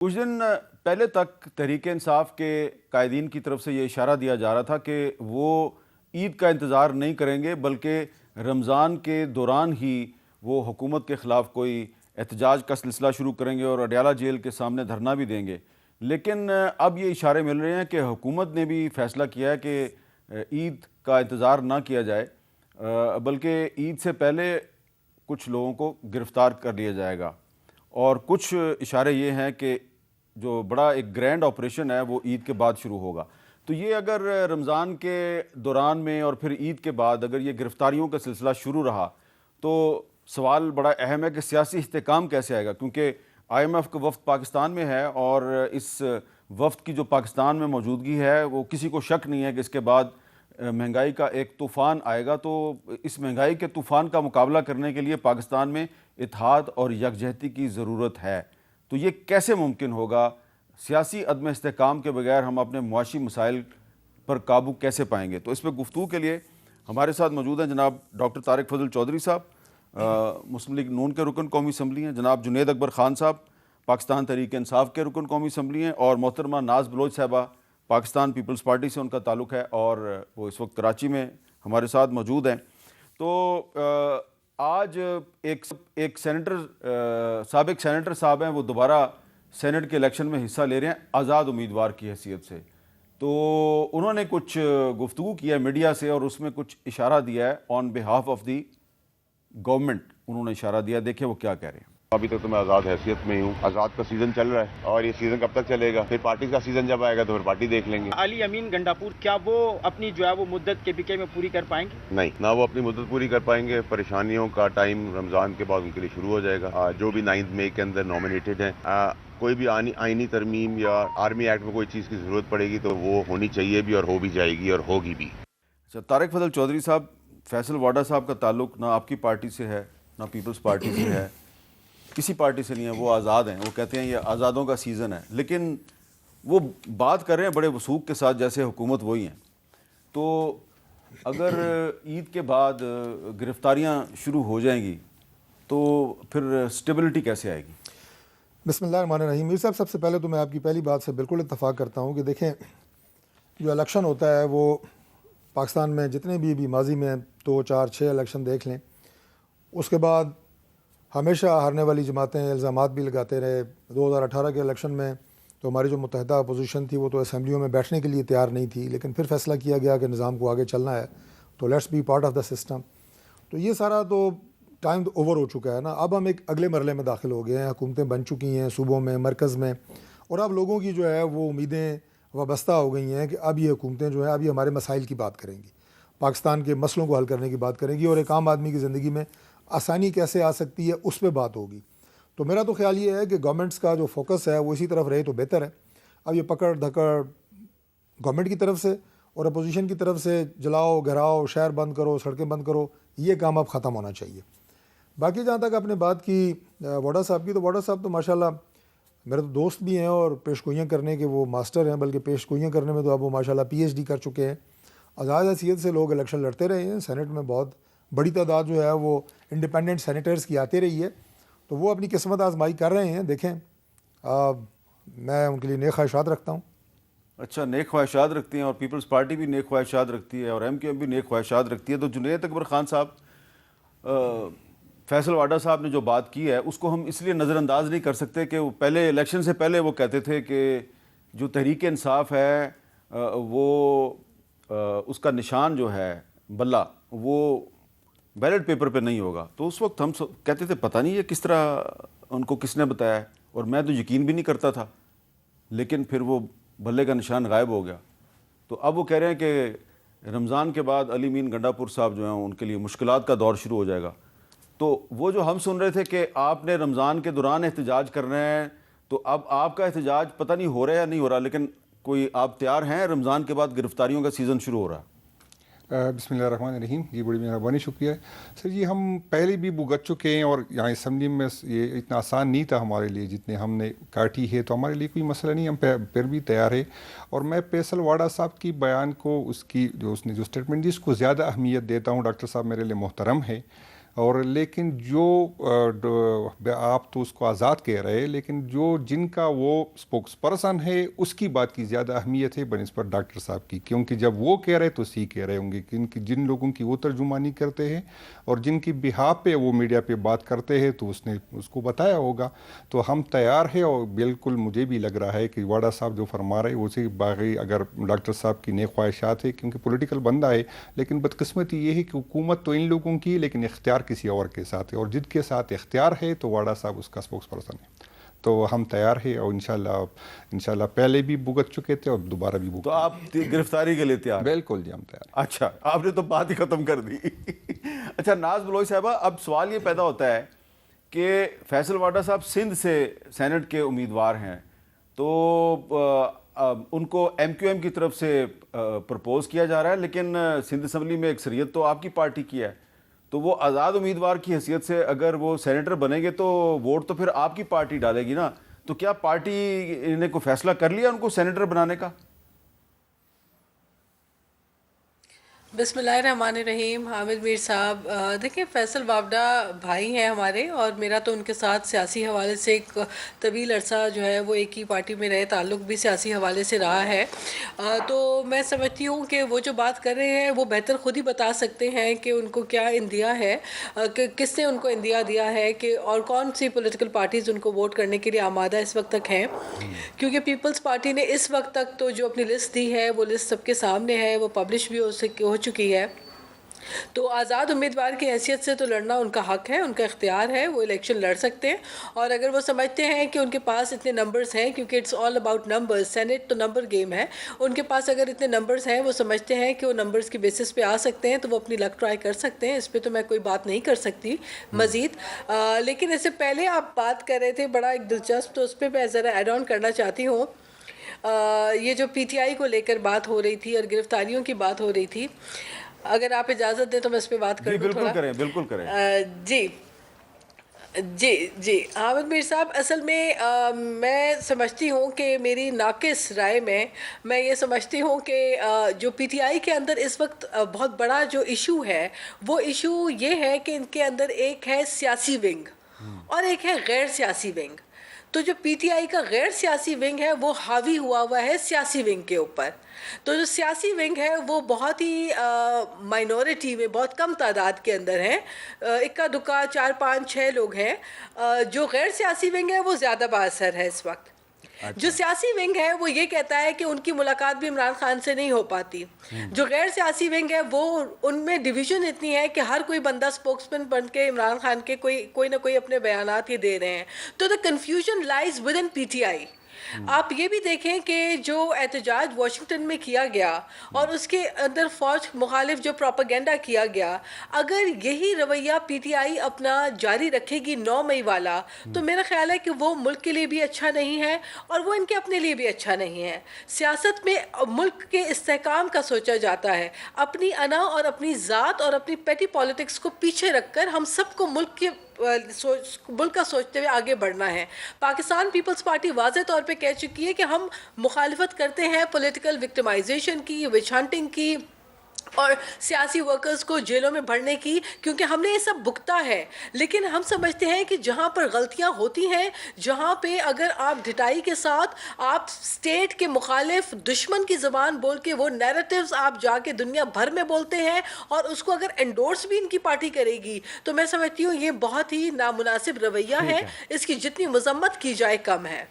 کچھ دن پہلے تک تحریک انصاف کے قائدین کی طرف سے یہ اشارہ دیا جا رہا تھا کہ وہ عید کا انتظار نہیں کریں گے بلکہ رمضان کے دوران ہی وہ حکومت کے خلاف کوئی احتجاج کا سلسلہ شروع کریں گے اور اڈیالہ جیل کے سامنے دھرنا بھی دیں گے. لیکن اب یہ اشارے مل رہے ہیں کہ حکومت نے بھی فیصلہ کیا ہے کہ عید کا انتظار نہ کیا جائے بلکہ عید سے پہلے کچھ لوگوں کو گرفتار کر لیا جائے گا. اور کچھ اشارے یہ ہیں کہ جو بڑا ایک گرینڈ آپریشن ہے وہ عید کے بعد شروع ہوگا. تو یہ اگر رمضان کے دوران میں اور پھر عید کے بعد اگر یہ گرفتاریوں کا سلسلہ شروع رہا تو سوال بڑا اہم ہے کہ سیاسی استحکام کیسے آئے گا، کیونکہ آئی ایم ایف کا وفد پاکستان میں ہے اور اس وفد کی جو پاکستان میں موجودگی ہے وہ کسی کو شک نہیں ہے کہ اس کے بعد مہنگائی کا ایک طوفان آئے گا. تو اس مہنگائی کے طوفان کا مقابلہ کرنے کے لیے پاکستان میں اتحاد اور یکجہتی کی ضرورت ہے. تو یہ کیسے ممکن ہوگا؟ سیاسی عدم استحکام کے بغیر ہم اپنے معاشی مسائل پر قابو کیسے پائیں گے؟ تو اس پہ گفتگو کے لیے ہمارے ساتھ موجود ہیں جناب ڈاکٹر طارق فضل چودھری صاحب، مسلم لیگ نون کے رکن قومی اسمبلی ہیں، جناب جنید اکبر خان صاحب پاکستان تحریک انصاف کے رکن قومی اسمبلی ہیں، اور محترمہ ناز بلوچ صاحبہ پاکستان پیپلز پارٹی سے ان کا تعلق ہے اور وہ اس وقت کراچی میں ہمارے ساتھ موجود ہیں. تو آج ایک سینیٹر سابق سینیٹر صاحب ہیں، وہ دوبارہ سینٹ کے الیکشن میں حصہ لے رہے ہیں آزاد امیدوار کی حیثیت سے. تو انہوں نے کچھ گفتگو کیا ہے میڈیا سے اور اس میں کچھ اشارہ دیا ہے آن بہاف آف دی گورنمنٹ. انہوں نے اشارہ دیا، دیکھیں وہ کیا کہہ رہے ہیں. ابھی تک تو میں آزاد حیثیت میں ہی ہوں. آزاد کا سیزن چل رہا ہے اور یہ سیزن کب تک چلے گا؟ پھر پارٹی کا سیزن جب آئے گا تو پھر پارٹی دیکھ لیں گے. علی امین گنڈاپور کیا وہ اپنی جو ہے وہ مدت کے پی کے میں پوری کر پائیں گے؟ نہیں، نہ وہ اپنی مدت پوری کر پائیں گے. پریشانیوں کا ٹائم رمضان کے بعد ان کے لیے شروع ہو جائے گا. جو بھی 9 مئی کے اندر نامینیٹڈ ہیں، کوئی بھی آئینی ترمیم یا آرمی ایکٹ میں کوئی چیز کی ضرورت پڑے گی تو وہ ہونی چاہیے بھی اور ہو بھی جائے گی اور ہوگی بھی. اچھا، طارق فضل چودھری صاحب، فیصل واڈا صاحب کا تعلق نہ آپ کی پارٹی سے ہے نہ پیپلز پارٹی سے ہے، کسی پارٹی سے نہیں ہے، وہ آزاد ہیں. وہ کہتے ہیں یہ آزادوں کا سیزن ہے، لیکن وہ بات کر رہے ہیں بڑے وثوق کے ساتھ جیسے حکومت وہی ہیں. تو اگر عید کے بعد گرفتاریاں شروع ہو جائیں گی تو پھر سٹیبلٹی کیسے آئے گی؟ بسم اللہ الرحمن الرحیم. میر صاحب، سب سے پہلے تو میں آپ کی پہلی بات سے بالکل اتفاق کرتا ہوں کہ دیکھیں، جو الیکشن ہوتا ہے وہ پاکستان میں جتنے بھی ماضی میں 2 4 6 الیکشن دیکھ لیں، اس کے بعد ہمیشہ ہارنے والی جماعتیں الزامات بھی لگاتے رہے. 2018 کے الیکشن میں تو ہماری جو متحدہ اپوزیشن تھی وہ تو اسمبلیوں میں بیٹھنے کے لیے تیار نہیں تھی، لیکن پھر فیصلہ کیا گیا کہ نظام کو آگے چلنا ہے تو let's be part of the system. تو یہ سارا تو ٹائم تو اوور ہو چکا ہے نا. اب ہم ایک اگلے مرحلے میں داخل ہو گئے ہیں. حکومتیں بن چکی ہیں صوبوں میں، مرکز میں، اور اب لوگوں کی جو ہے وہ امیدیں وابستہ ہو گئی ہیں کہ اب یہ حکومتیں جو ہیں اب یہ ہمارے مسائل کی بات کریں گی، پاکستان کے مسئلوں کو حل کرنے کی بات کریں گی، اور ایک عام آدمی کی زندگی میں آسانی کیسے آ سکتی ہے اس پہ بات ہوگی. تو میرا تو خیال یہ ہے کہ گورنمنٹس کا جو فوکس ہے وہ اسی طرف رہے تو بہتر ہے. اب یہ پکڑ دھکڑ گورنمنٹ کی طرف سے اور اپوزیشن کی طرف سے جلاؤ گھراؤ، شہر بند کرو، سڑکیں بند کرو، یہ کام اب ختم ہونا چاہیے. باقی جہاں تک آپ نے بات کی واڈا صاحب کی، تو واڈا صاحب تو ماشاءاللہ میرے تو دوست بھی ہیں اور پیش گوئیاں کرنے کے وہ ماسٹر ہیں، بلکہ پیش گوئیاں کرنے میں تو اب وہ ماشاءاللہ PhD کر چکے ہیں. آزاد حیثیت سے لوگ الیکشن لڑتے رہے ہیں. سینٹ میں بہت بڑی تعداد جو ہے وہ انڈیپینڈنٹ سینیٹرز کی آتی رہی ہے، تو وہ اپنی قسمت آزمائی کر رہے ہیں. دیکھیں، میں ان کے لیے نیک خواہشات رکھتا ہوں. اچھا، نیک خواہشات رکھتی ہیں اور پیپلز پارٹی بھی نیک خواہشات رکھتی ہے اور MQM بھی نیک خواہشات رکھتی ہے. تو جنید اکبر خان صاحب، فیصل واڈا صاحب نے جو بات کی ہے اس کو ہم اس لیے نظر انداز نہیں کر سکتے کہ وہ پہلے الیکشن سے پہلے وہ کہتے تھے کہ جو تحریک انصاف ہے وہ اس کا نشان جو ہے بلہ وہ بیلٹ پیپر پہ نہیں ہوگا. تو اس وقت ہم کہتے تھے پتہ نہیں یہ کس طرح ان کو کس نے بتایا ہے، اور میں تو یقین بھی نہیں کرتا تھا. لیکن پھر وہ بلے کا نشان غائب ہو گیا. تو اب وہ کہہ رہے ہیں کہ رمضان کے بعد علی امین گنڈاپور صاحب جو ہیں ان کے لیے مشکلات کا دور شروع ہو جائے گا. تو وہ جو ہم سن رہے تھے کہ آپ نے رمضان کے دوران احتجاج کرنا ہے، تو اب آپ کا احتجاج پتہ نہیں ہو رہا ہے یا نہیں ہو رہا، لیکن کوئی آپ تیار ہیں؟ رمضان کے بعد گرفتاریوں کا سیزن شروع ہو رہا ہے. بسم اللہ الرحمن الرحیم. جی بڑی مہربانی، شکریہ سر. جی ہم پہلے بھی بھگت چکے ہیں اور یہاں اسمبلی میں یہ اتنا آسان نہیں تھا ہمارے لیے جتنے ہم نے کاٹی ہے، تو ہمارے لیے کوئی مسئلہ نہیں، ہم پھر بھی تیار ہے. اور میں فیصل واڈا صاحب کی بیان کو، اس نے جو اسٹیٹمنٹ دی اس کو زیادہ اہمیت دیتا ہوں. ڈاکٹر صاحب میرے لیے محترم ہے. اور لیکن جو آپ تو اس کو آزاد کہہ رہے ہیں، لیکن جو جن کا وہ اسپوکس پرسن ہے اس کی بات کی زیادہ اہمیت ہے بنسبت ڈاکٹر صاحب کی، کیونکہ جب وہ کہہ رہے تو سی کہہ رہے ہوں گے کہ جن لوگوں کی وہ ترجمانی کرتے ہیں اور جن کی بہاف پہ وہ میڈیا پہ بات کرتے ہیں تو اس نے اس کو بتایا ہوگا. تو ہم تیار ہیں، اور بالکل مجھے بھی لگ رہا ہے کہ واڈا صاحب جو فرما رہے اسے باقی اگر ڈاکٹر صاحب کی نیک خواہشات ہے، کیونکہ پولیٹیکل بندہ ہے، لیکن بدقسمتی یہ ہے کہ حکومت تو ان لوگوں کی لیکن اختیار کسی اور کے ساتھ ہے، اور جن کے ساتھ اختیار ہے تو واڈا صاحب اس کا اسپوکس پرسن ہے. تو ہم تیار ہیں، اور انشاءاللہ پہلے بھی بھگت چکے تھے اور دوبارہ بھی تو آپ گرفتاری کے لیے تیار؟ بالکل جی، ہم تیار ہیں. اچھا، آپ نے تو بات ہی ختم کر دی. اچھا ناز بلوچ صاحبہ، اب سوال یہ پیدا ہوتا ہے کہ فیصل واڈا صاحب سندھ سے سینٹ کے امیدوار ہیں، تو ان کو ایم کیو ایم کی طرف سے پرپوز کیا جا رہا ہے، لیکن سندھ اسمبلی میں اکثریت تو آپ کی پارٹی کی ہے، تو وہ آزاد امیدوار کی حیثیت سے اگر وہ سینیٹر بنیں گے تو ووٹ تو پھر آپ کی پارٹی ڈالے گی نا. تو کیا پارٹی نے کوئی فیصلہ کر لیا ان کو سینیٹر بنانے کا؟ بسم اللہ الرحمن الرحیم. حامد میر صاحب، دیکھیں فیصل واوڈا بھائی ہیں ہمارے، اور میرا تو ان کے ساتھ سیاسی حوالے سے ایک طویل عرصہ جو ہے وہ ایک ہی پارٹی میں رہے، تعلق بھی سیاسی حوالے سے رہا ہے. تو میں سمجھتی ہوں کہ وہ جو بات کر رہے ہیں وہ بہتر خود ہی بتا سکتے ہیں کہ ان کو کیا اندیا ہے، کہ کس نے ان کو اندیا دیا ہے، کہ اور کون سی پولیٹیکل پارٹیز ان کو ووٹ کرنے کے لیے آمادہ اس وقت تک ہیں. کیونکہ پیپلز پارٹی نے اس وقت تک تو جو اپنی لسٹ دی ہے وہ لسٹ سب کے سامنے ہے، وہ پبلش بھی ہو چکی ہے. تو آزاد امیدوار کی حیثیت سے تو لڑنا ان کا حق ہے، ان کا اختیار ہے، وہ الیکشن لڑ سکتے ہیں. اور اگر وہ سمجھتے ہیں کہ ان کے پاس اتنے نمبرز ہیں، کیونکہ اٹس آل اباؤٹ نمبرز، سینٹ تو نمبر گیم ہے، ان کے پاس اگر اتنے نمبرز ہیں، وہ سمجھتے ہیں کہ وہ نمبرز کی بیسس پہ آ سکتے ہیں، تو وہ اپنی لک ٹرائی کر سکتے ہیں. اس پہ تو میں کوئی بات نہیں کر سکتی مزید. لیکن اس سے پہلے آپ بات کر رہے تھے بڑا ایک دلچسپ، تو اس پہ میں ذرا ایڈ آن کرنا چاہتی ہوں. یہ جو پی ٹی آئی کو لے کر بات ہو رہی تھی اور گرفتاریوں کی بات ہو رہی تھی، اگر آپ اجازت دیں تو میں اس پہ بات کر دوں تھوڑا. بالکل کریں. جی حامد میر صاحب، اصل میں میں سمجھتی ہوں کہ میری ناقص رائے میں یہ سمجھتی ہوں کہ جو پی ٹی آئی کے اندر اس وقت بہت بڑا جو ایشو ہے، وہ ایشو یہ ہے کہ ان کے اندر ایک ہے سیاسی ونگ اور ایک ہے غیر سیاسی ونگ. تو جو پی ٹی آئی کا غیر سیاسی ونگ ہے وہ حاوی ہوا ہے سیاسی ونگ کے اوپر. تو جو سیاسی ونگ ہے وہ بہت ہی مائنورٹی میں، بہت کم تعداد کے اندر ہے، اکا دکا 4 5 6 لوگ ہیں. جو غیر سیاسی ونگ ہے وہ زیادہ بااثر ہے اس وقت. جو سیاسی ونگ ہے وہ یہ کہتا ہے کہ ان کی ملاقات بھی عمران خان سے نہیں ہو پاتی. جو غیر سیاسی ونگ ہے وہ ان میں ڈویژن اتنی ہے کہ ہر کوئی بندہ سپوکس مین بن کے عمران خان کے کوئی نہ کوئی اپنے بیانات ہی دے رہے ہیں. تو the confusion lies with in P T I. آپ یہ بھی دیکھیں کہ جو احتجاج واشنگٹن میں کیا گیا اور اس کے اندر فوج مخالف جو پروپیگنڈا کیا گیا، اگر یہی رویہ پی ٹی آئی اپنا جاری رکھے گی 9 مئی والا، تو میرا خیال ہے کہ وہ ملک کے لیے بھی اچھا نہیں ہے اور وہ ان کے اپنے لیے بھی اچھا نہیں ہے. سیاست میں ملک کے استحکام کا سوچا جاتا ہے، اپنی انا اور اپنی ذات اور اپنی پیٹی پالیٹکس کو پیچھے رکھ کر ہم سب کو ملک کا سوچتے ہوئے آگے بڑھنا ہے. پاکستان پیپلز پارٹی واضح طور پہ کہہ چکی ہے کہ ہم مخالفت کرتے ہیں پولیٹیکل وکٹمائزیشن کی، وچ ہنٹنگ کی اور سیاسی ورکرز کو جیلوں میں بھرنے کی، کیونکہ ہم نے یہ سب بھگتا ہے. لیکن ہم سمجھتے ہیں کہ جہاں پر غلطیاں ہوتی ہیں، جہاں پہ اگر آپ ڈٹائی کے ساتھ آپ اسٹیٹ کے مخالف دشمن کی زبان بول کے وہ نیریٹیوز آپ جا کے دنیا بھر میں بولتے ہیں اور اس کو اگر انڈورس بھی ان کی پارٹی کرے گی، تو میں سمجھتی ہوں یہ بہت ہی نامناسب رویہ ہے. اس کی جتنی مذمت کی جائے کم ہے.